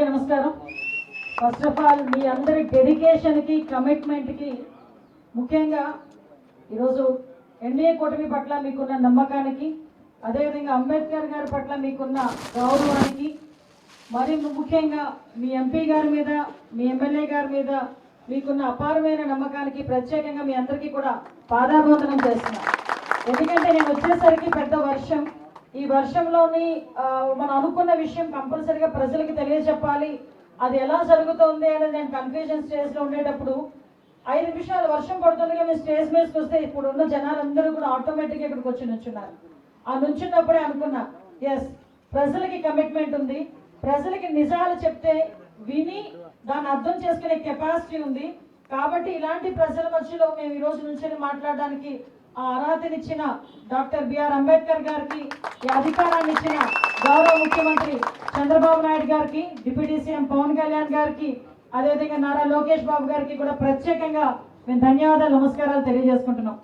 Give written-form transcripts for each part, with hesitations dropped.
అందరికీ నమస్కారం. First of all మీ అందరి డెడికేషన్కి కమిట్మెంట్కి ముఖ్యంగా ఈరోజు ఎన్డీఏ కూటమి పట్ల మీకున్న నమ్మకానికి, అదేవిధంగా అంబేద్కర్ గారి పట్ల మీకున్న గౌరవానికి, మరి ముఖ్యంగా మీ ఎంపీ గారి మీద, మీ ఎమ్మెల్యే గారి మీద మీకున్న అపారమైన నమ్మకానికి ప్రత్యేకంగా మీ అందరికీ కూడా పాదాభివందనం చేస్తున్నాను. ఎందుకంటే నేను వచ్చేసరికి పెద్ద వర్షం, ఈ వర్షంలోని మనం అనుకున్న విషయం కంపల్సరీగా ప్రజలకు తెలియజెప్పాలి, అది ఎలా జరుగుతుంది అనేది నేను కన్ఫ్యూజన్ స్టేజ్లో ఉండేటప్పుడు 5 నిమిషాలు వర్షం పడుతుందిగా మేము స్టేజ్ మీదకి వస్తే ఇప్పుడు ఉన్న జనాలందరూ కూడా ఆటోమేటిక్గా ఇక్కడికి వచ్చి నుంచున్నారు. ఆ నుంచున్నప్పుడే అనుకున్నా, ఎస్ ప్రజలకి కమిట్మెంట్ ఉంది, ప్రజలకి నిజాలు చెప్తే విని దాన్ని అర్థం చేసుకునే కెపాసిటీ ఉంది. కాబట్టి ఇలాంటి ప్రజల మధ్యలో మేము ఈరోజు నుంచి మాట్లాడడానికి ఆ అర్హతనిచ్చిన డాక్టర్ బిఆర్ అంబేద్కర్ గారికి, ఈ అధికారాన్ని ఇచ్చిన గౌరవ ముఖ్యమంత్రి చంద్రబాబు నాయుడు గారికి, డిప్యూటీ సీఎం పవన్ కళ్యాణ్ గారికి, అదేవిధంగా నారా లోకేష్ బాబు గారికి కూడా ప్రత్యేకంగా మేము ధన్యవాదాలు, నమస్కారాలు తెలియజేసుకుంటున్నాం.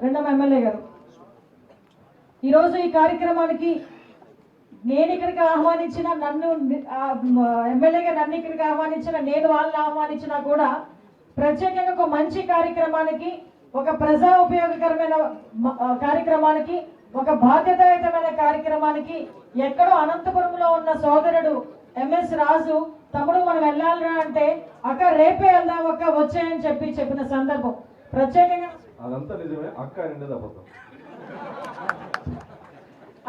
రెండవ ఎమ్మెల్యే గారు, ఈరోజు ఈ కార్యక్రమానికి నేను ఇక్కడికి ఆహ్వానించిన, నన్ను ఎమ్మెల్యేగా నన్ను ఇక్కడికి ఆహ్వానించిన, నేను వాళ్ళని ఆహ్వానించినా కూడా ప్రత్యేకంగా ఒక మంచి కార్యక్రమానికి, ఒక ప్రజా ఉపయోగకరమైన కార్యక్రమానికి, ఒక బాధ్యతాయుతమైన కార్యక్రమానికి ఎక్కడో అనంతపురంలో ఉన్న సోదరుడు ఎంఎస్ రాజు తమ్ముడు మనం వెళ్ళాలిరా అంటే అక్క రేపే వెళ్దాం అక్క వచ్చాయని చెప్పిన సందర్భం ప్రత్యేకంగా అదంతా నిజమే అక్క అనేది అబద్ధం.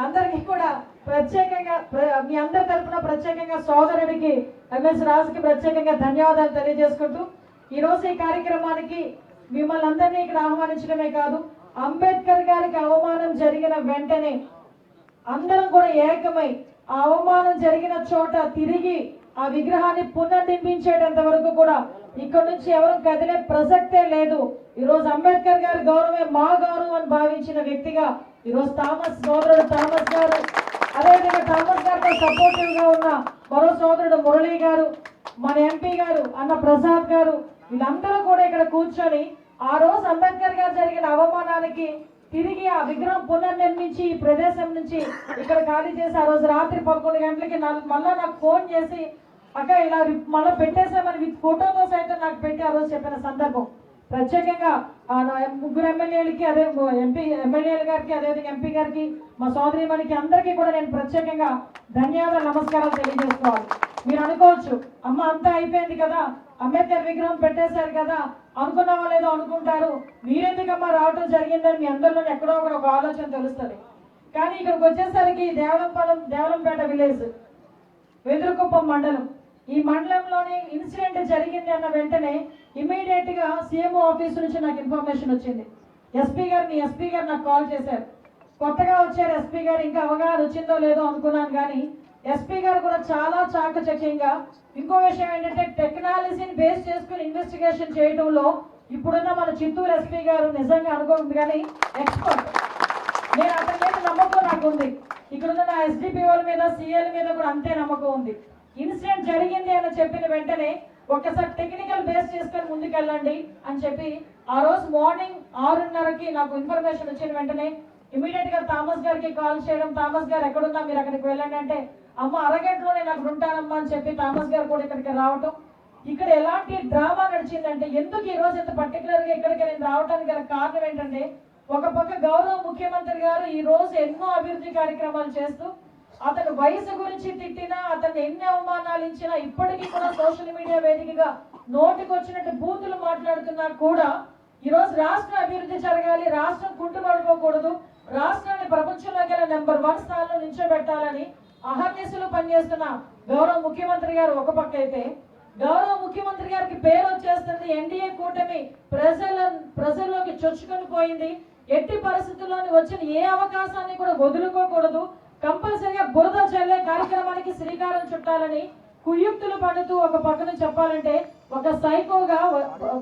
అందరికీ కూడా ప్రత్యేకంగా మీ అందరి తరఫున ప్రత్యేకంగా సోదరుడికి ఎంఎస్ రాజుకి ప్రత్యేకంగా ధన్యవాదాలు తెలియజేసుకుంటూ ఈరోజు ఈ కార్యక్రమానికి మిమ్మల్ని అందరినీ ఇక్కడ ఆహ్వానించడమే కాదు, అంబేద్కర్ గారికి అవమానం జరిగిన వెంటనే అందరం కూడా ఏకమై ఆ అవమానం జరిగిన చోట తిరిగి ఆ విగ్రహాన్ని పునర్నిర్మించేటంత వరకు కూడా ఇక్కడ నుంచి ఎవరు కదిలే ప్రసక్తే లేదు. ఈరోజు అంబేద్కర్ గారి గౌరవమే మా గౌరవం అని భావించిన వ్యక్తిగా ఈరోజు థామస్ సోదరుడు థామస్ గారు, అదేవిధంగా థామస్ గారితో సపోర్టివ్ గా ఉన్న మరో సోదరుడు మురళీ గారు, మన ఎంపీ గారు అన్న ప్రసాద్ గారు, వీళ్ళందరూ కూడా ఇక్కడ కూర్చొని ఆ రోజు అంబేద్కర్ గారు జరిగిన అవమానానికి తిరిగి ఆ విగ్రహం పునర్నిర్మించి ఈ ప్రదేశం నుంచి ఇక్కడ ఖాళీ చేసి ఆ రోజు రాత్రి 11 గంటలకి మళ్ళా నాకు ఫోన్ చేసి అక్క ఇలా మళ్ళీ పెట్టేసామని విత్ ఫోటోతో సైతం నాకు పెట్టి ఆ రోజు చెప్పిన సందర్భం ప్రత్యేకంగా ముగ్గురు ఎమ్మెల్యేలకి, అదే ఎమ్మెల్యేల గారికి, అదేవిధంగా ఎంపీ గారికి, మా సోదరిమణికి అందరికీ కూడా నేను ప్రత్యేకంగా ధన్యవాదాలు, నమస్కారాలు తెలియజేసుకోవాలి. మీరు అనుకోవచ్చు అమ్మ అంతా అయిపోయింది కదా, అంబేద్కర్ విగ్రహం పెట్టేశారు కదా, అనుకున్న వాళ్ళు ఏదో అనుకుంటారు, మీరెందుకమ్మా రావడం జరిగిందని మీ అందరిలో ఎక్కడో ఒక ఆలోచన తెలుస్తుంది. కానీ ఇక్కడికి వచ్చేసరికి దేవలంపేట విలేజ్, వెదురుకుప్పం మండలం, ఈ మండలంలోని ఇన్సిడెంట్ జరిగింది అన్న వెంటనే ఇమీడియట్ గా సీఎంఓ ఆఫీస్ నుంచి నాకు ఇన్ఫర్మేషన్ వచ్చింది. ఎస్పీ గారు నాకు కాల్ చేశారు. కొత్తగా వచ్చారు ఎస్పీ గారు, ఇంకా అవగాహన వచ్చిందో లేదో అనుకున్నాను, కానీ ఎస్పీ గారు కూడా చాలా చాకచక్యంగా, ఇంకో విషయం ఏంటంటే టెక్నాలజీని బేస్ చేసుకుని ఇన్వెస్టిగేషన్ చేయడంలో ఇప్పుడున్న మన చిత్తూరు ఎస్పీ గారు నిజంగా అనుకుంది, కానీ ఎక్స్పర్ట్. నేను అతని మీద నమ్మకం నాకు ఉంది, ఇక్కడున్న నా ఎస్డిపిఓల మీద, సిఎల్ మీద కూడా అంతే నమ్మకం ఉంది. ఇన్సిడెంట్ జరిగింది అని చెప్పిన వెంటనే ఒకసారి టెక్నికల్ బేస్ చేసుకొని ముందుకెళ్ళండి అని చెప్పి ఆ రోజు మార్నింగ్ 6:30కి నాకు ఇన్ఫర్మేషన్ వచ్చిన వెంటనే ఇమీడియట్ గా థామస్ గారికి కాల్ చేయడం, థామస్ గారు ఎక్కడున్నా మీరు అక్కడికి వెళ్ళండి అంటే, అమ్మ అరగంటలో నేను అక్కడ ఉంటానమ్మా అని చెప్పి థామస్ గారు కూడా ఇక్కడికి రావటం. ఇక్కడ ఎలాంటి డ్రామా నడిచిందంటే, ఎందుకు ఈ రోజు ఇంత పర్టికులర్ గా ఇక్కడికి నేను రావడానికి గల కారణం ఏంటంటే, ఒక పక్క గౌరవ ముఖ్యమంత్రి గారు ఈ రోజు ఎన్నో అభివృద్ధి కార్యక్రమాలు చేస్తూ అతని వయసు గురించి తిట్టినా, అతన్ని ఎన్ని అవమానాలు ఇచ్చినా, ఇప్పటికీ కూడా సోషల్ మీడియా వేదికగా నోటికి వచ్చినట్టు బూతులు మాట్లాడుతున్నా కూడా ఈరోజు రాష్ట్ర అభివృద్ధి జరగాలి, రాష్ట్రం కుంటుపడిపోకూడదు, రాష్ట్రాన్ని ప్రపంచంలో గల నెంబర్ 1 స్థానంలో నిల్చోబెట్టాలని అహర్నిశలు పనిచేస్తున్న గౌరవ ముఖ్యమంత్రి గారు ఒక పక్క అయితే, గౌరవ ముఖ్యమంత్రి గారికి పేరు వచ్చేస్తుంది ఎన్డీఏ కూటమి ప్రజల్లోకి చొచ్చుకొని పోయింది, ఎట్టి పరిస్థితుల్లోని వచ్చిన ఏ అవకాశాన్ని కూడా వదులుకోకూడదు, కంపల్సరిగా బురద చల్లే కార్యక్రమానికి శ్రీకారం చుట్టాలని కుయుక్తులు పడుతూ ఒక పక్కన చెప్పాలంటే ఒక సైకోగా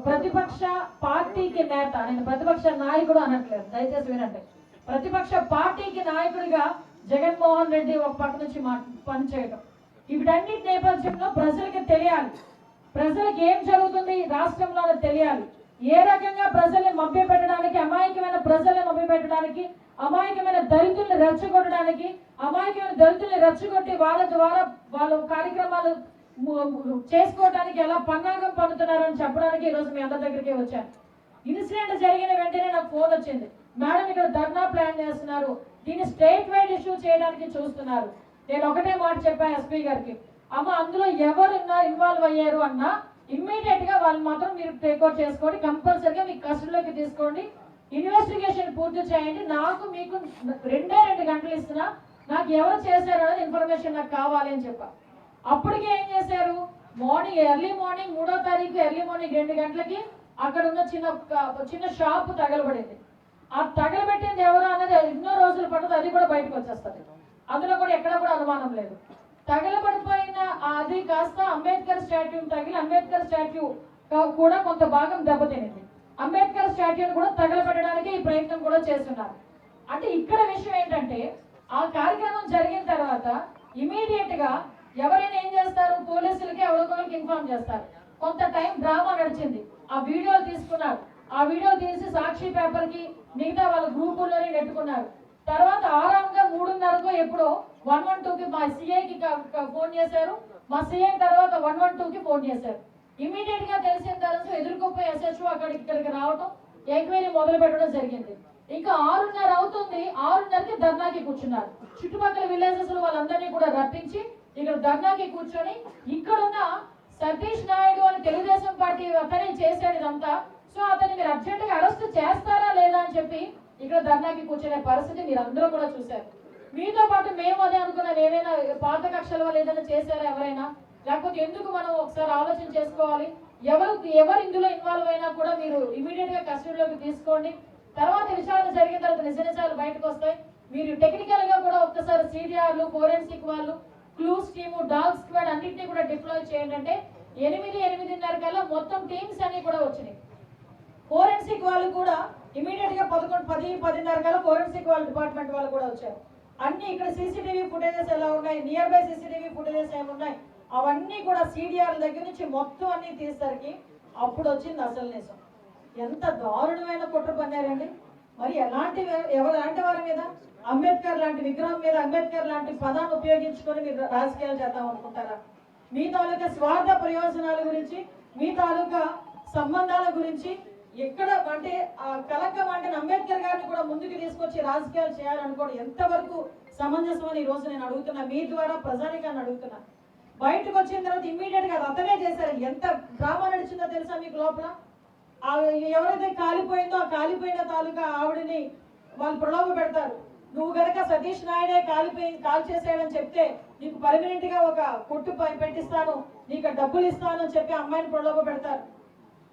ప్రతిపక్ష పార్టీకి నేత, నేను ప్రతిపక్ష నాయకుడు అనట్లేదు దయచేసి వినండి, ప్రతిపక్ష పార్టీకి నాయకుడిగా జగన్మోహన్ రెడ్డి ఒక పక్క నుంచి పనిచేయడం, వీటన్నిటి నేపథ్యంలో ప్రజలకి తెలియాలి, ప్రజలకు ఏం జరుగుతుంది రాష్ట్రంలో తెలియాలి, ఏ రకంగా ప్రజల్ని మభ్యపెట్టడానికి, అమాయకమైన ప్రజల్ని మభ్యపెట్టడానికి, అమాయకమైన దళితుల్ని రెచ్చగొట్టడానికి, అమాయకమైన దళితుల్ని రెచ్చగొట్టి వాళ్ళ ద్వారా వాళ్ళ కార్యక్రమాలు చేసుకోవడానికి ఎలా పన్నాగం పన్నుతున్నారు అని చెప్పడానికి ఈరోజు మీ అందరి దగ్గరికి వచ్చాను. ఇన్సిడెంట్ జరిగిన వెంటనే నాకు ఫోన్ వచ్చింది, మేడం ఇక్కడ ధర్నా ప్లాన్ చేస్తున్నారు, దీన్ని స్టేట్ వైడ్ ఇష్యూ చేయడానికి చూస్తున్నారు. నేను ఒకటే మాట చెప్పాను ఎస్పీ గారికి, అమ్మ అందులో ఎవరు ఇన్వాల్వ్ అయ్యారు అన్నా ఇమ్మీడియట్ గా వాళ్ళు మాత్రం మీరు టేక్అవుట్ చేసుకోండి, కంపల్సరీగా మీకు కస్టడీలోకి తీసుకోండి, ఇన్వెస్టిగేషన్ పూర్తి చేయండి. నాకు మీకు 2 గంటలు ఇస్తున్నా, నాకు ఎవరు చేశారు అనేది ఇన్ఫర్మేషన్ నాకు కావాలి అని చెప్పా. అప్పటికే ఏం చేశారు, ఎర్లీ మార్నింగ్ 3వ తారీఖు ఎర్లీ మార్నింగ్ 2 గంటలకి అక్కడ ఉన్న చిన్న షాప్ తగలబడింది. ఆ తగలబెట్టింది ఎవరు అన్నది ఎన్నో రోజులు పడుతుంది, అది కూడా బయటకు వచ్చేస్తుంది. అందులో కూడా ఎక్కడ కూడా అనుమానం లేదు. తగలబడిపోయిన అది కాస్త అంబేద్కర్ స్టాట్యూ తగిలి అంబేద్కర్ స్టాట్యూ కూడా కొంత భాగం దెబ్బతినింది. అంబేద్కర్ స్టాట్యూని కూడా తగలబెట్టడానికి ఈ ప్రయత్నం కూడా చేస్తున్నారు. అంటే ఇక్కడ విషయం ఏంటంటే ఆ కార్యక్రమం జరిగిన తర్వాత ఇమీడియట్ గా ఎవరైనా ఏం చేస్తారు, పోలీసులకి ఎవరికొకరికి ఇన్ఫార్మ్ చేస్తారు. కొంత టైం డ్రామా నడిచింది, ఆ వీడియోలు తీసుకున్నారు, ఆ వీడియో తీసి సాక్షి పేపర్ కి మిగతా వాళ్ళ గ్రూపుల్లోనే నెట్టుకున్నారు. తర్వాత ఆరాంగా 3:30కు ఎప్పుడో 112కి మా సిఐకి ఫోన్ చేశారు, మా సిఐ తర్వాత 112కి ఫోన్ చేశారు. ఇమీడియట్ గా తెలిసిన తర్వాత ఎదుర్కొపోయి SHO ఇక్కడికి రావటం, ఎంక్వైరీ మొదలు పెట్టడం జరిగింది. ఇంకా 6:30 అవుతుంది, 6:30కి ధర్నాకి కూర్చున్నారు. చుట్టుపక్కల విలేజెస్ వాళ్ళందరినీ కూడా రప్పించి ఇక్కడ ధర్నాకి కూర్చొని ఇక్కడున్న సతీష్ నాయుడు అని తెలుగుదేశం పార్టీ అతనే చేశాడు ఇదంతా, సో అతన్ని మీరు అర్జెంట్ గా అరెస్ట్ చేస్తారా లేదా అని చెప్పి ఇక్కడ ధర్నాకి కూర్చునే పరిస్థితి మీరు అందరూ కూడా చూశారు. మీతో పాటు మేము అదే అనుకున్నాం, ఏమైనా పాత కక్షల వల్ల ఏదైనా చేశారా ఎవరైనా, లేకపోతే ఎందుకు మనం ఒకసారి ఆలోచన చేసుకోవాలి. ఎవరు ఇందులో ఇన్వాల్వ్ అయినా కూడా మీరు ఇమీడియట్ గా కస్టడీలోకి తీసుకోండి. తర్వాత విషయాలు జరిగిన తర్వాత నిజాలు బయటకు వస్తాయి. మీరు టెక్నికల్ గా కూడా ఒక్కసారి CDRలు, ఫోరెన్సిక్ వాళ్ళు, క్లూస్ టీము, డాగ్ స్క్వాడ్ అన్నింటినీ కూడా డిప్లాయ్ చేయండి. అంటే 8:30 కల్లా మొత్తం టీమ్స్ అన్ని కూడా వచ్చినాయి. ఫోరెన్సిక్ వాళ్ళు కూడా ఇమీడియట్ గా 10:10:30 కల్లా ఫోరెన్సిక్ వాళ్ళ డిపార్ట్మెంట్ వాళ్ళు కూడా వచ్చారు. అన్ని ఇక్కడ CCTV ఫుటేజెస్ ఎలా ఉన్నాయి, నియర్ బై CCTV ఫుటేజెస్ ఏమున్నాయి అవన్నీ కూడా CDR దగ్గర నుంచి మొత్తం అన్ని తీసేసరికి అప్పుడు వచ్చింది అసలు నిజం. ఎంత దారుణమైన కుట్ర పన్నారండి. మరి ఎవలాంటి వారి మీద, అంబేద్కర్ లాంటి విగ్రహం మీద అంబేద్కర్ లాంటి పదాన్ని ఉపయోగించుకొని మీరు రాజకీయాలు చేద్దాం అనుకుంటారా? మీ తాలూకా స్వార్థ ప్రయోజనాల గురించి, మీ తాలూకా సంబంధాల గురించి ఎక్కడ అంటే కలకం అంటే అంబేద్కర్ గారిని కూడా ముందుకు తీసుకొచ్చి రాజకీయాలు చేయాలనుకోవడం ఎంతవరకు సమంజసం అని ఈ రోజు నేను అడుగుతున్నా, మీ ద్వారా ప్రజానికాన్ని అడుగుతున్నా. బయటకు వచ్చిన తర్వాత ఇమ్మీడియట్ గా అతనే చేశారు. ఎంత డ్రామా నడిచిందో తెలుసా మీకు లోపల? ఎవరైతే కాలిపోయిందో ఆ కాలిపోయిన తాలూకా ఆవిడని వాళ్ళు ప్రలోభ పెడతారు. నువ్వు గనక సతీష్ నాయుడే కాల్ చేసాడని చెప్తే నీకు పర్మనెంట్ గా ఒక కొట్టు పెట్టిస్తాను, నీకు డబ్బులు ఇస్తాను అని చెప్పి అమ్మాయిని ప్రలోభ పెడతారు.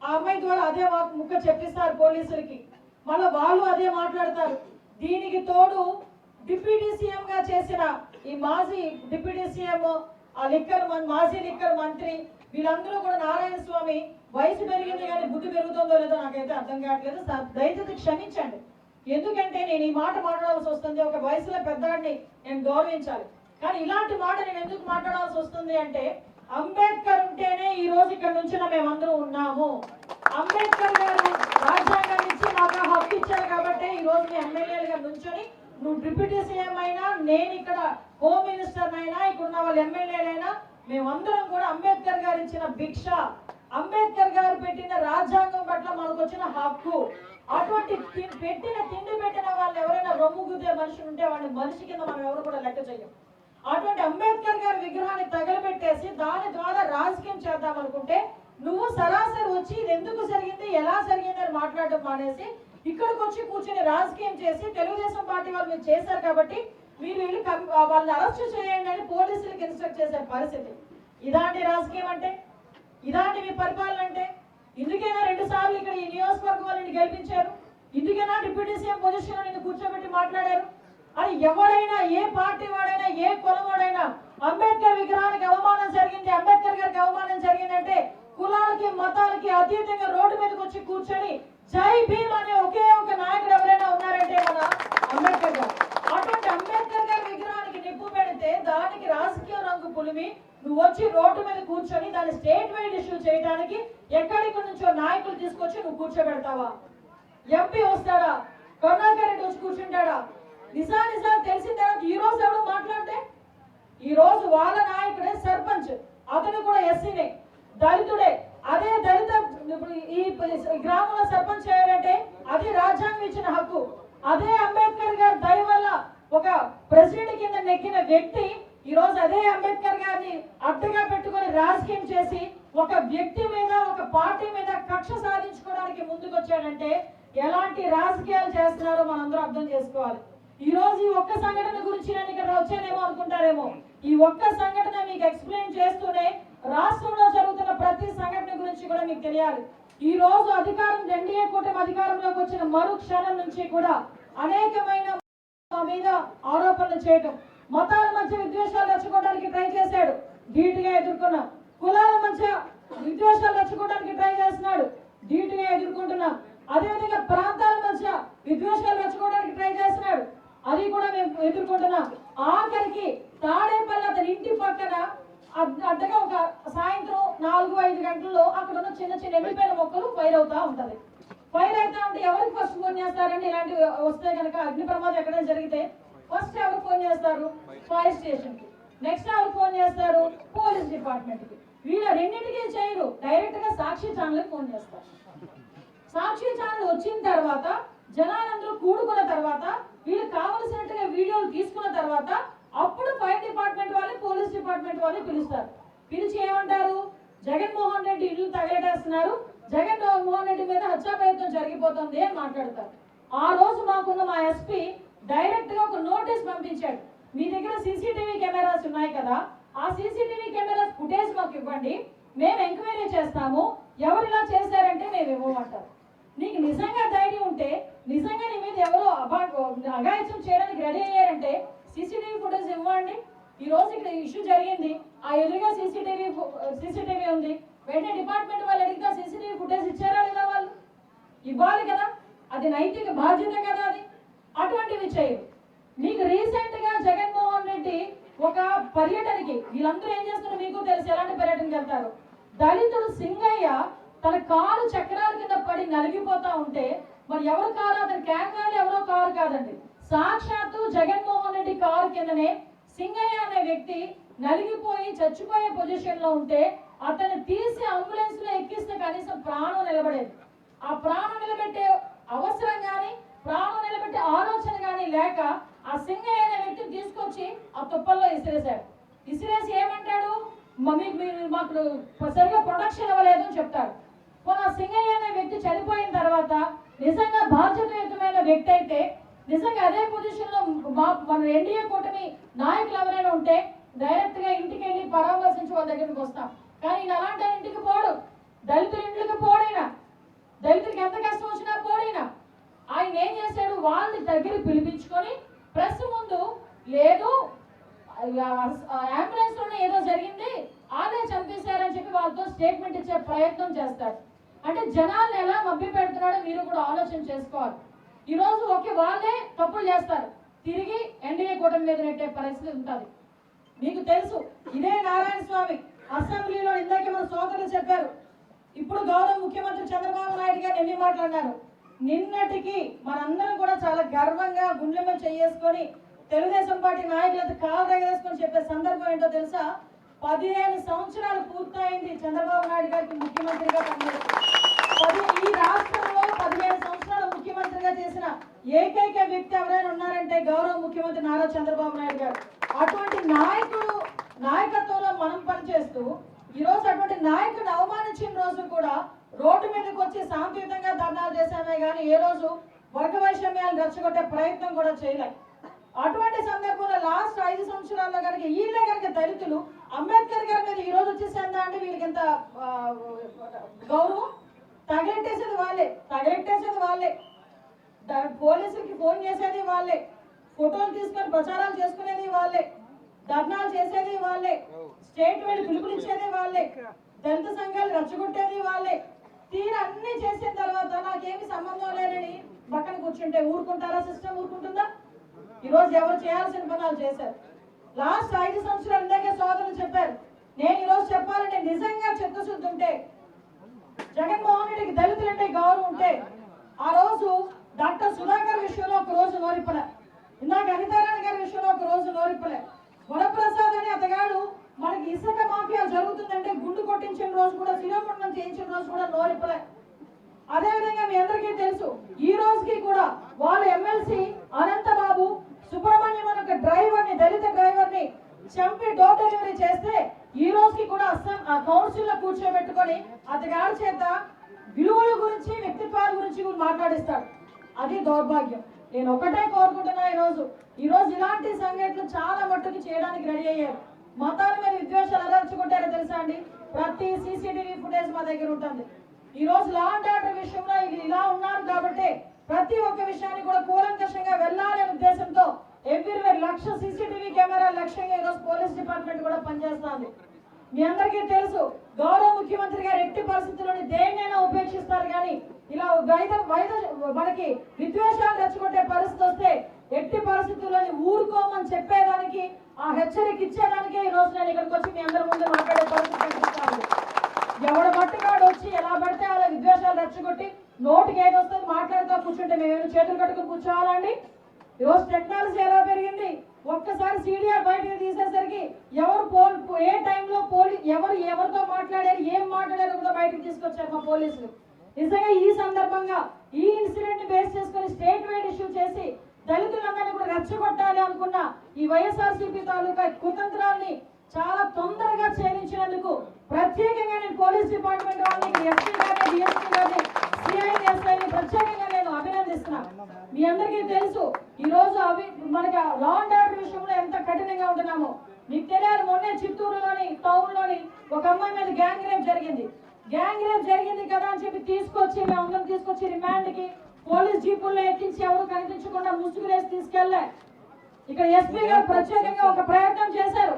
ఆ అమ్మాయి ద్వారా అదే ముక్క చెప్పిస్తారు పోలీసులకి, మళ్ళీ వాళ్ళు అదే మాట్లాడతారు. దీనికి తోడు డిప్యూటీ సీఎం గా చేసిన ఈ మాజీ డిప్యూటీ సీఎం, మాజీ లిక్కర్ మంత్రి వీళ్ళందరూ కూడా నారాయణ స్వామి వయసు పెరిగింది కానీ బుద్ధి పెరుగుతుందో లేదో నాకైతే అర్థం కావట్లేదు. దయచేసి క్షమించండి, ఎందుకంటే నేను ఈ మాట మాట్లాడాల్సి వస్తుంది. ఒక వయసులో పెద్దవాడిని నేను గౌరవించాలి, కానీ ఇలాంటి మాట నేను ఎందుకు మాట్లాడాల్సి వస్తుంది అంటే అంబేద్కర్ ఉంటేనే ఈ రోజు ఇక్కడ నుంచి మేమందరం ఉన్నాము. అంబేద్కర్ గారు రాజ్యాంగం ఇచ్చి మాకు హక్కు ఇచ్చారు కాబట్టి ఈ రోజు మీ ఎమ్మెల్యేలుగా నుంచొని, నువ్వు డిప్యూటీ సీఎం అయినా, నేను ఇక్కడ హోమ్ మినిస్టర్ అయినా, ఇక్కడ ఉన్న వాళ్ళ ఎమ్మెల్యేలైనా మేమందరం కూడా అంబేద్కర్ గారు ఇచ్చిన భిక్ష, అంబేద్కర్ గారు పెట్టిన రాజ్యాంగం పట్ల మనకు వచ్చిన హక్కు. అటువంటి తిండి పెట్టిన వాళ్ళు ఎవరైనా రొమ్ము గుద్దే మనిషి ఉంటే వాడిని మనిషి కింద మనం ఎవరు కూడా లెక్క చెయ్యం. అటువంటి అంబేద్కర్ గారి విగ్రహాన్ని తగలబెట్టేసి దాని ద్వారా రాజకీయం చేద్దాం అనుకుంటే నువ్వు సరాసరి వచ్చి ఇది ఎందుకు జరిగింది, ఎలా జరిగింది అని మాట్లాడడం మానేసి ఇక్కడికి వచ్చి కూర్చొని రాజకీయం చేసి తెలుగుదేశం పార్టీ వాళ్ళు మీరు చేశారు కాబట్టి మీరు వెళ్ళి వాళ్ళని అరెస్ట్ చేయండి అని పోలీసులకు ఇన్స్ట్రక్ట్ చేసే పరిస్థితి. ఇలాంటి రాజకీయం అంటే, ఇలాంటి మీ పరిపాలన అంటే, ఇందుకైనా 2 సార్లు ఇక్కడ ఈ నియోజకవర్గం వాళ్ళని గెలిపించారు, ఇందుకైనా డిప్యూటీ సీఎం పొజిషన్ నిన్ను కూర్చోబెట్టి మాట్లాడారు. అని ఎవడైనా, ఏ పార్టీ వాడైనా, ఏ కులం వాడైనా అంబేద్కర్ విగ్రహానికి అవమానం జరిగింది, అంబేద్కర్ గారికి అవమానం జరిగిందంటే కులాలకి మతాలకి అతీతంగా రోడ్డు మీదకి వచ్చి కూర్చొని జై భీమ్ అనే ఒకే ఒక నాయకుడు ఎవరైనా ఉన్నారంటే మన అంబేద్కర్ గారు. అటువంటి అంబేద్కర్ గారి విగ్రహానికి నిప్పు పెడితే దానికి రాజకీయ రంగు పులిమి నువ్వు వచ్చి రోడ్డు మీద కూర్చొని దాన్ని స్టేట్ వైడ్ ఇష్యూ చేయడానికి ఎక్కడికి నుంచో నాయకులు తీసుకొచ్చి నువ్వు కూర్చోబెడతావా? ఎంపీ వస్తాడా? కరుణాకర్ రెడ్డి వచ్చి కూర్చుంటాడా? నిజాలు తెలిసిన తర్వాత ఈ రోజు ఎవరు మాట్లాడితే, ఈ రోజు వాళ్ళ నాయకుడే సర్పంచ్, అతను కూడా ఎస్సీనే, దళితుడే. అదే దళిత ఇప్పుడు ఈ గ్రామంలో సర్పంచ్ చేయాలంటే అది రాజ్యాంగం ఇచ్చిన హక్కు. అదే అంబేద్కర్ గారి దయ వల్ల ఒక ప్రెసిడెంట్ కింద నెక్కిన వ్యక్తి ఈ రోజు అదే అంబేద్కర్ గారిని అడ్డుగా పెట్టుకొని రాజకీయం చేసి ఒక వ్యక్తి మీద ఒక పార్టీ మీద కక్ష సాధించుకోవడానికి ముందుకు వచ్చాడంటే ఎలాంటి రాజకీయాలు చేస్తున్నారో మనందరూ అర్థం చేసుకోవాలి. ఈ రోజు ఈ ఒక్క సంఘటన గురించి నేను ఇక్కడ వచ్చానేమో అనుకుంటారేమో. ఈ ఒక్క సంఘటన మీకు ఎక్స్ప్లెయిన్ చేస్తూనే రాష్ట్రంలో జరుగుతున్న ప్రతి సంఘటన గురించి కూడా మీకు తెలియాలి. ఈ రోజు అధికారం ఎన్డీఏ కూటమి అధికారంలోకి వచ్చిన మరు క్షణం నుంచి కూడా అనేకమైన మీద ఆరోపణలు చేయడం, మతాల మధ్య విద్వేషాలు రెచ్చగొట్టడానికి ట్రై చేశాడు, ధీటుగా ఎదుర్కొన్నాం. కులాల మధ్య విద్వేషాలు రెచ్చగొట్టడానికి ట్రై చేస్తున్నాడు, ధీటుగా ఎదుర్కొంటున్నాం. అదేవిధంగా ప్రాంతాల మధ్య విద్వేషాలు రెచ్చగొట్టడానికి ట్రై చేస్తున్నాడు, అది కూడా మేము ఎదుర్కొంటున్నాం. ఆఖరికి తాడేపల్లి అతని ఇంటి పక్కన అడ్డగా ఒక సాయంత్రం 4-5 గంటల్లో అక్కడ ఉన్న చిన్న చిన్న ఎండిపోయిన మొక్కలు ఫైర్ అవుతా ఉంటది. ఫైర్ అవుతా ఉంటే ఎవరికి ఫస్ట్ ఫోన్ చేస్తారండి? ఇలాంటివి వస్తే కనుక అగ్ని ప్రమాదం ఎక్కడైనా జరిగితే ఫస్ట్ ఎవరు ఫోన్ చేస్తారు? ఫైర్ స్టేషన్ కి. నెక్స్ట్ ఎవరు ఫోన్ చేస్తారు? పోలీస్ డిపార్ట్మెంట్ కి. వీళ్ళ రెండింటికి చేయరు, డైరెక్ట్ గా సాక్షి ఛానల్ ఫోన్ చేస్తారు. సాక్షి ఛానల్ వచ్చిన తర్వాత జనాలందరూ కూడుకున్న తర్వాత వీళ్ళు కావలసినట్టుగా వీడియోలు తీసుకున్న తర్వాత అప్పుడు ఫైర్ డిపార్ట్మెంట్ వాళ్ళు పోలీస్ డిపార్ట్మెంట్ వాళ్ళు పిలుస్తారు. పిలిచి ఏమంటారు? జగన్మోహన్ రెడ్డి ఇల్లు తగలటేస్తున్నారు, జగన్మోహన్ రెడ్డి మీద హత్యా ప్రయత్నం జరిగిపోతుంది అని మాట్లాడతారు. ఆ రోజు మాకున్న మా ఎస్పీ డైరెక్ట్ గా ఒక నోటీస్ పంపించాడు. మీ దగ్గర సీసీటీవీ కెమెరాస్ ఉన్నాయి కదా, ఆ సీసీటీవీ కెమెరాస్ ఫుటేజ్ మాకు ఇవ్వండి, మేము ఎంక్వైరీ చేస్తాము, ఎవరు ఇలా చేశారంటే మేము ఇవ్వమంటారు. నీకు నిజంగా ధైర్యం ఉంటే, నిజంగా నీ మీద ఎవరో అఘాయిత్యం చేయడానికి రెడీ అయ్యారంటే సీసీటీవీ ఫుటేజ్ ఇవ్వండి. ఈ రోజు ఇక్కడ ఇష్యూ జరిగింది, ఆ ఎదురుగా సీసీటీవీ ఉంది, వెంటనే డిపార్ట్మెంట్ వాళ్ళు అడిగితే సీసీటీవీ ఫుటేజ్ ఇచ్చారా లేదా? వాళ్ళు ఇవ్వాలి కదా, అది నైతిక బాధ్యత కదా అది. అటువంటివి చేయరు. మీకు రీసెంట్ గా జగన్మోహన్ రెడ్డి ఒక పర్యటనకి, వీళ్ళందరూ ఏం చేస్తున్నారో మీకు తెలుసు, ఎలాంటి పర్యటనకి వెళ్తారు. దళితుడు సింగయ్య తన కారు చక్రాల కింద పడి నలిగిపోతా ఉంటే మరి ఎవరు కారు? అతని క్యాన్ ఎవరో కారు కాదండి, సాక్షాత్తు జగన్మోహన్ రెడ్డి కారు కిందనే సింగయ్య అనే వ్యక్తి నలిగిపోయి చచ్చిపోయే పొజిషన్ లో ఉంటే అతన్ని తీసి అంబులెన్స్ లో ఎక్కిస్తే కనీసం ప్రాణం నిలబడేది. ఆ ప్రాణం నిలబెట్టే అవసరం కానీ ప్రాణం నిలబెట్టే ఆలోచన కానీ లేక ఆ సింగయ్య అనే వ్యక్తిని తీసుకొచ్చి ఆ తుప్పల్లో ఇసిరేశాడు. ఇసిరేసి ఏమంటాడు? మాకు సరిగా ప్రొటెక్షన్ ఇవ్వలేదు అని చెప్తాడు. ఆ సింగయ్య అనే వ్యక్తి చనిపోయిన తర్వాత నిజంగా బాధ్యతాయుతమైన వ్యక్తి అయితే, నిజంగా అదే పొజిషన్ లో మన ఎన్డీఏ కూటమి నాయకులు ఎవరైనా ఉంటే డైరెక్ట్ గా ఇంటికి వెళ్ళి పరామర్శించి వాళ్ళ దగ్గరికి వస్తాం. కానీ ఈయన అలాంటి ఇంటికి పోడు, దళితుల ఇంటికి పోడైనా, దళితులకి ఎంత కష్టం వచ్చినా పోడైనా. ఆయన ఏం చేశాడు? వాళ్ళని దగ్గర పిలిపించుకొని ప్రెస్ ముందు లేదు అంబులెన్స్ లోనే ఏదో జరిగింది, వాళ్ళే చంపేశారని చెప్పి వాళ్ళతో స్టేట్మెంట్ ఇచ్చే ప్రయత్నం చేస్తాడు. అంటే జనాలను ఎలా మభ్య పెడుతున్నాడో మీరు కూడా ఆలోచన చేసుకోవాలి. ఈ రోజు వాళ్ళే తప్పులు చేస్తారు, తిరిగి ఎన్డీఏ కూటమి మీద నెట్టే పరిస్థితి ఉంటుంది. మీకు తెలుసు, ఇదే నారాయణ స్వామి అసెంబ్లీలో ఇందాక మన సోదరులు చెప్పారు, ఇప్పుడు గౌరవ ముఖ్యమంత్రి చంద్రబాబు నాయుడు గారు ఎన్ని మాట్లాడినారు. నిన్నటికి మనందరం కూడా చాలా గర్వంగా గుండె మీద చేసుకొని తెలుగుదేశం పార్టీ నాయకులతో కాలు దగ్గరేసుకొని చెప్పే సందర్భం ఏంటో తెలుసా? 15 సంవత్సరాలు పూర్తయింది చంద్రబాబు నాయుడు గారికి ముఖ్యమంత్రిగా పనిచేసి. ఈ రాష్ట్రంలో 15 సంవత్సరాలు ముఖ్యమంత్రిగా చేసిన ఏకైక వ్యక్తి ఎవరైనా ఉన్నారంటే గౌరవ ముఖ్యమంత్రి నారా చంద్రబాబు నాయుడు గారు. అటువంటి నాయకత్వంలో మనం పనిచేస్తూ ఈ రోజు అటువంటి నాయకుడిని అవమానించిన రోజు కూడా రోడ్డు మీదకి వచ్చి శాంతియుతంగా ధర్నాలు చేశామే కానీ ఏ రోజు వర్గ వైషమ్యాలు రెచ్చగొట్టే ప్రయత్నం కూడా చేయలేదు. అటువంటి సందర్భంలో లాస్ట్ 5 సంవత్సరాల్లో కనుక వీళ్ళే కనుక దళితులు అంబేద్కర్ గారి మీద ఈ రోజు వచ్చేసిందా అంటే వీళ్ళకి ఎంత గౌరవం? తగిలెట్టేసేది వాళ్ళే, పోలీసులకి ఫోన్ చేసేది వాళ్ళే, ఫోటోలు తీసుకొని ప్రచారాలు చేసుకునేది వాళ్ళే, ధర్నాలు చేసేది వాళ్ళే, స్టేట్ వెళ్ళి పిలుపులు ఇచ్చేది వాళ్ళే, దళిత సంఘాలు రెచ్చగొట్టేది వాళ్ళే. తీరు అన్ని చేసిన తర్వాత నాకేమి సంబంధం లేదని పక్కన కూర్చుంటే ఊరుకుంటారా? సిస్టమ్ ఊరుకుంటుందా? ఈరోజు ఎవరు చేయాల్సిన పనులు చేశారు. లాస్ట్ 5 సంవత్సరాలు ఇందాకే సోదరులు చెప్పారు. నేను ఈరోజు చెప్పాలంటే నిజంగా చిత్తశుద్ధి ఉంటే, జగన్మోహన్ రెడ్డికి దళితులంటే గౌరవం ఉంటే ఆ రోజు డాక్టర్ సుధాకర్ విషయంలో ఒక రోజు నోరిప్పలే, ఇందాక అనితారాణి గారి విషయంలో ఒక రోజు నోరిప్పలే, వరప్రసాద్ అని అతగాడు మనకి ఇసుక మాఫియా జరుగుతుందంటే గుండు కొట్టించిన రోజు కూడా, శిరోముండం చేయించిన రోజు కూడా నోరిప్పలే. అదేవిధంగా మీ అందరికీ తెలుసు, ఈ రోజుకి కూడా వాళ్ళ ఎమ్మెల్సీ అనంతబాబు సుబ్రహ్మణ్యం అనే ఒక డ్రైవర్ని, దళిత డ్రైవర్ని చంపి డోర్ డెలివరీ చేస్తే ఈ రోజుకి కూడా ఆ కౌన్సిల్ లో కూర్చోబెట్టుకొని అతగాడి చేత విలువల గురించి, వ్యక్తిత్వాల గురించి మాట్లాడిస్తాడు. అది దౌర్భాగ్యం. నేను ఒకటే కోరుకుంటున్నా, ఈ రోజు ఇలాంటి సంఘటనలు చాలా మట్టుకు చేయడానికి రెడీ అయ్యారు. మతాల మీద విద్వేషాలు అదర్చుకుంటారో తెలుసా అండి? ప్రతి సీసీటీవీ ఫుటేజ్ మా దగ్గర ఉంటుంది. ఈ రోజు లా అండ్ ఆర్డర్ విషయంలో ఇలా ఉన్నారు కాబట్టి ప్రతి ఒక్క విషయాన్ని కూడా కూలంకషంగా వెళ్ళాలనే ఉద్దేశంతో ఎవ్రీవేర్ 1,00,000 సీసీటీవీ కెమెరాల లక్ష్యంగా ఈరోజు పోలీస్ డిపార్ట్మెంట్ కూడా పనిచేస్తుంది. మీ అందరికీ తెలుసు, గౌరవ ముఖ్యమంత్రి గారు ఎట్టి పరిస్థితుల్లోని దేన్నైనా ఉపేక్షిస్తారు, కానీ ఇలా మనకి విద్వేషాలు రెచ్చగొట్టే పరిస్థితి వస్తే ఎట్టి పరిస్థితుల్లోని ఊరుకోమని చెప్పేదానికి, ఆ హెచ్చరిక ఇచ్చేదానికే ఈ రోజు నేను ఇక్కడికి వచ్చి మీ అందరి ముందు మాట్లాడే పరిస్థితి కనిపిస్తాను. ఎవడ మట్టుగాడు వచ్చి ఎలా పడితే అలా విద్వేషాలు రెచ్చగొట్టి నోటికి ఏది వస్తుంది మాట్లాడుతూ కూర్చుంటే మేమేమో చేతులు కట్టుకుని కూర్చోవాలండి? ఈరోజు టెక్నాలజీ ఎలా పెరిగింది, ఒక్కసారి సీడీఆర్ బయటకు తీసేసరికి ఏ టైంలో ఎవరితో మాట్లాడారు, ఏం మాట్లాడారో కూడా బయటకు తీసుకొచ్చారు మా పోలీసులు. నిజంగా ఈ సందర్భంగా ఈ ఇన్సిడెంట్ ని బేస్ చేసుకుని స్టేట్ వైడ్ ఇష్యూ చేసి దళితులందరినీ కూడా రెచ్చగొట్టాలి అనుకున్న ఈ వైఎస్ఆర్సీపీ తాలూకా కుతంత్రాన్ని చాలా తొందరగా ఛేదించినందుకు ప్రత్యేకంగా నేను పోలీస్ డిపార్ట్మెంట్ వాళ్ళని, ఎస్పీ గారిని, డిఎస్పీ గారిని, సిఐని, ఎస్ఐని ప్రత్యేకంగా నేను అభినందిస్తున్నాను. మీ అందరికీ తెలుసు, ఈ రోజు మనకి లా అండ్ ఆర్డర్ విషయంలో ఎంత కఠినంగా ఉంటున్నామో మీకు తెలియాలి. మొన్నే చిత్తూరులోని టౌన్ లోని ఒక అమ్మాయి మీద గ్యాంగ్ రేప్ జరిగింది కదా అని చెప్పి మేమందరం తీసుకొచ్చి రిమాండ్ కి పోలీస్ జీపుల్లో ఎక్కించి ఎవరు కనిపించకుండా ముసుగులేసి తీసుకెళ్లే. ఇక్కడ ఎస్పీ గారు ప్రత్యేకంగా ఒక ప్రయత్నం చేశారు.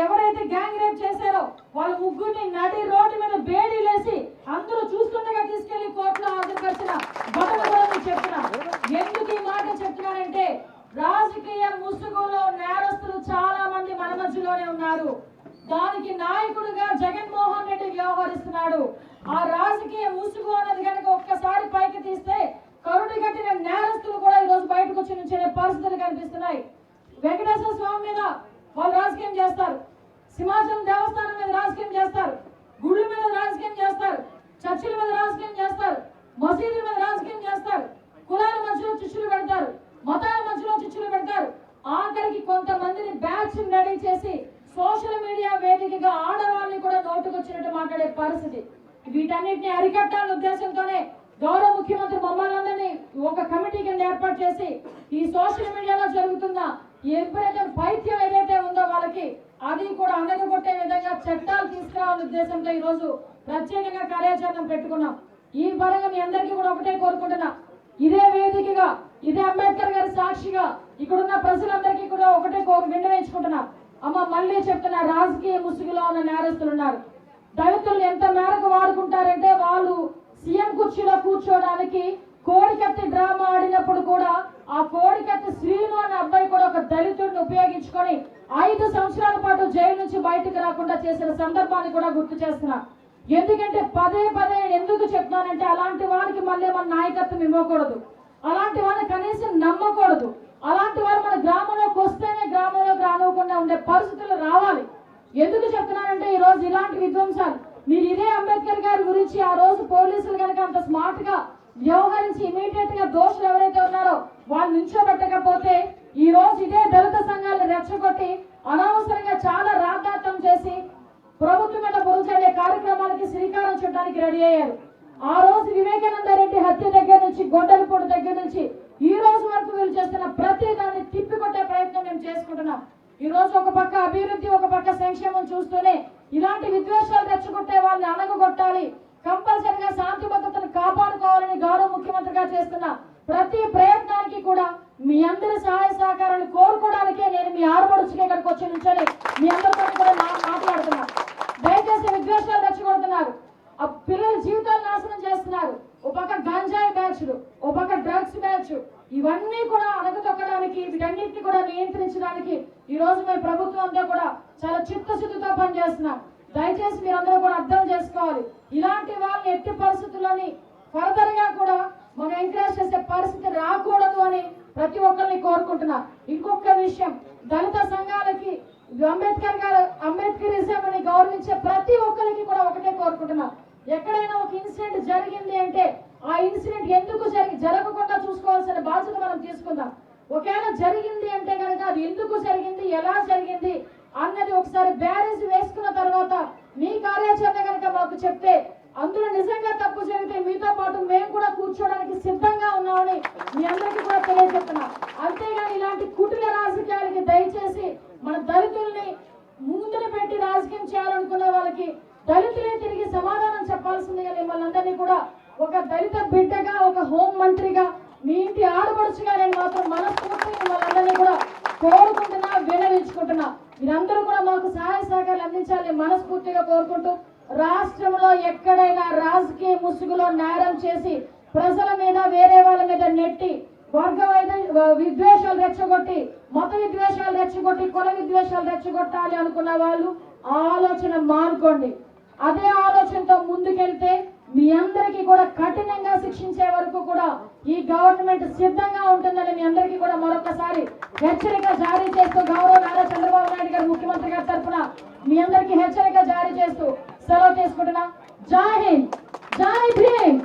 ఎవరైతే గ్యాంగ్ రేప్ చేశారో వాళ్ళ ముగ్గురిని నడి రోడ్డు మీద బేడీలేసి అందరూ చూస్తుండగా తీసుకెళ్లి కోర్టులో హాజరుపరిచిన ఘటన చెప్తున్నా. ఎందుకు ఈ మాట చెప్తున్నానంటే, రాజకీయ ముసుగులో నేరస్తులు చాలా మంది మన మధ్యలోనే ఉన్నారు. దానికి నాయకుడిగా జగన్మోహన్ రెడ్డి వ్యవహరిస్తున్నాడు. ఆ రాజకీయ ముసుగు అన్నది కనుక ఒక్కసారి పైకి తీస్తే కరుడు కట్టిన నేరస్తులు కూడా ఈ రోజు బయటకు వచ్చి నుంచే పరిస్థితులు కనిపిస్తున్నాయి. వెంకటేశ్వర స్వామి మీద వాళ్ళు రాజకీయం చేస్తారు, సింహాచలం దేవస్థానం మీద రాజకీయం చేస్తారు, గుళ్ళ మీద రాజకీయం చేస్తారు, చర్చిల మీద రాజకీయం చేస్తారు, మసీదుల మీద రాజకీయం చేస్తారు, కులాల మధ్యలో చిచ్చులు పెడతారు, మతాల మధ్యలో చిచ్చులు పెడతారు. ఆఖరికి కొంతమందిని బ్యాచ్ రెడీ చేసి సోషల్ మీడియా వేదికగా ఆడవాళ్ళని కూడా నోటుకొచ్చినట్టు మాట్లాడే పరిస్థితి. వీటన్నిటిని అరికట్టాలనే ఉద్దేశంతోనే గౌరవ ముఖ్యమంత్రి మమ్మల్ని ఒక కమిటీ కింద ఏర్పాటు చేసి ఈ సోషల్ మీడియాలో జరుగుతున్న ఎప్పుడైతే పైత్యం ఏదైతే ఉందో వాళ్ళకి అది కూడా అనగొట్టే విధంగా చట్టాలు తీసుకురావాలనే ఉద్దేశంతో ఈ రోజు ప్రత్యేకంగా కార్యాచరణ పెట్టుకున్నాం. ఈ పరంగా మీ అందరికీ కూడా ఒకటే కోరుకుంటున్నా, ఇదే వేదికగా, ఇదే అంబేద్కర్ గారి సాక్షిగా ఇక్కడున్న ప్రజలందరికీ కూడా ఒకటే విన్నవించుకుంటున్నా. అమ్మ మళ్ళీ చెప్తున్నా, రాజకీయ ముసుగులో ఉన్న నేరస్తులు ఉన్నారు. దళితులు ఎంత మేరకు వాడుకుంటారంటే, వాళ్ళు సీఎం కుర్చీలో కూర్చోడానికి కోడికత్తి డ్రామా ఆడినప్పుడు కూడా ఆ కోడికత్తి శ్రీను అనే అబ్బాయి కూడా ఒక దళితుడిని ఉపయోగించుకొని 5 సంవత్సరాల పాటు జైలు నుంచి బయటకు రాకుండా చేసిన సందర్భాన్ని కూడా గుర్తు చేస్తున్నా. ఎందుకంటే పదే ఎందుకు చెప్తున్నానంటే, అలాంటి వారికి మళ్ళీ మన నాయకత్వం ఇవ్వకూడదు, అలాంటి వారిని కనీసం నమ్మకూడదు, అలాంటి వారు మన గ్రామంలోకి వస్తేనే గ్రామంలోకి రానివ్వకుండా ఉండే పరిస్థితులు రావాలి. ఎందుకు చెప్తున్నానంటే, ఈ రోజు ఇలాంటి విధ్వంసాలు మీరు ఇదే అంబేద్కర్ గారి గురించి ఆ రోజు పోలీసులు కనుక అంత స్మార్ట్ గా వ్యవహరించి ఇమీడియట్ గా దోషులు ఎవరైతే ఉన్నారో వాళ్ళు నిల్చోబెట్టకపోతే ఈ రోజు ఇదే దళిత సంఘాలను రెచ్చగొట్టి అనవసరంగా చాలా రాద్ధాంతం చేసి ప్రభుత్వం మీద బురజల్లే కార్యక్రమాలకి శ్రీకారం చుట్టడానికి రెడీ అయ్యారు. ఆ రోజు వివేకానంద రెడ్డి హత్య దగ్గర నుంచి, గొడ్డలిపోటు దగ్గర నుంచి ఈ రోజు వరకు వీళ్ళు చేస్తున్న ప్రతి దాన్ని తిప్పికొట్టే ప్రయత్నం మేము చేసుకుంటున్నాం. ఈ రోజు ఒక పక్క అభివృద్ధి, ఒక పక్క సంక్షేమం చూస్తూనే ఇలాంటి విద్వేషాలు రెచ్చగొట్టే వాళ్ళని అనగొట్టాలి, కంపల్సరిగా శాంతి భద్రతను కాపాడుకోవాలని గౌరవ ముఖ్యమంత్రిగా చేస్తున్న ప్రతి ప్రయత్నానికి కూడా మీ అందరి సహాయ సహకారాలు కోరుకోవడానికే నేను మీ ఆడపడుచుకి ఇక్కడికి వచ్చి నుంచొని మీ అందరితో కూడా మాట్లాడుతున్నా. దయచేసి విద్వేషాలు రెచ్చగొడుతున్నారు, ఆ పిల్లల జీవితాలు నాశనం చేస్తున్నారు. ఒక పక్క గంజాయి బ్యాచ్లు, ఒక పక్క డ్రగ్స్ బ్యాచ్, ఇవన్నీ కూడా అణగతొక్కడానికి, వీటన్నిటిని కూడా నియంత్రించడానికి ఈ రోజు మేము ప్రభుత్వం అంతా కూడా చాలా చిత్తశుద్ధితో పనిచేస్తున్నాం. దయచేసి మీరందరూ కూడా అర్థం చేసుకోవాలి, ఇలాంటి వాళ్ళని ఎట్టి పరిస్థితుల్లోని ఫర్దర్ గా కూడా మనం ఎంకరేజ్ చేసే పరిస్థితి రాకూడదు అని ప్రతి ఒక్కరిని కోరుకుంటున్నా. ఇంకొక విషయం, దళిత సంఘాలకి అంబేద్కరిజం అని గౌరవించే ప్రతి ఒక్కరికి తెలియజేసుకుంటున్నా. ఎక్కడైనా ఒక ఇన్సిడెంట్ జరిగింది అంటే ఆ ఇన్సిడెంట్ ఎందుకు జరగకుండా చూసుకోవాల్సిన బాధ్యత మనం తీసుకుందాం. ఒకవేళ జరిగింది అంటే కనుక అది ఎందుకు జరిగింది, ఎలా జరిగింది అన్నది ఒకసారి బ్యారేజ్ వేసుకున్న తర్వాత మీ కార్యాచరణ కనుక మాకు చెప్తే, అందులో నిజంగా తప్పు జరిగితే మీతో పాటు మేము కూడా కూర్చోవడానికి సిద్ధంగా ఉన్నామని మీ అందరికీ కూడా తెలియజెప్తున్నా. అంతేగాని ఇలాంటి కుటిల రాజకీయాలకి దయచేసి మన దళితుల్ని ముందున పెట్టి రాజకీయం చేయాలనుకున్న వాళ్ళకి దళితులే తిరిగి సమాధానం చెప్పాల్సిందిగా మిమ్మల్ని అందరినీ కూడా ఒక దళిత బిడ్డగా, ఒక హోం మంత్రిగా, మీ ఇంటి ఆడపడుచుగా నేను మాత్రం మనస్ఫూర్తిగా మిమ్మల్ని అందరినీ కూడా కోరుకుంటున్నా, వినవించుకుంటున్నా. మీరందరూ కూడా మాకు సహాయ సహకారాలు అందించాలని మనస్ఫూర్తిగా కోరుకుంటూ, రాష్ట్రంలో ఎక్కడైనా రాజకీయ ముసుగులో నేరం చేసి ప్రజల మీద, వేరే వాళ్ళ మీద నెట్టి వర్గ విద్వేషాలు రెచ్చగొట్టి, మత విద్వేషాలు రెచ్చగొట్టి, కుల విద్వేషాలు రెచ్చగొట్టాలి అనుకున్న వాళ్ళు ఆలోచన మానుకోండి. అదే ఆలోచనతో ముందుకెళ్తే మీ అందరికీ కూడా కఠినంగా శిక్షించే వరకు కూడా ఈ గవర్నమెంట్ సిద్ధంగా ఉంటుందని మీ అందరికీ కూడా మరొకసారి హెచ్చరిక జారీ చేస్తూ, గౌరవ నారా చంద్రబాబు నాయుడు గారు ముఖ్యమంత్రి గారి తరఫున మీ అందరికీ హెచ్చరిక జారీ చేస్తూ సెలవు తీసుకుంటున్నా. జై హింద్, జై భీమ్.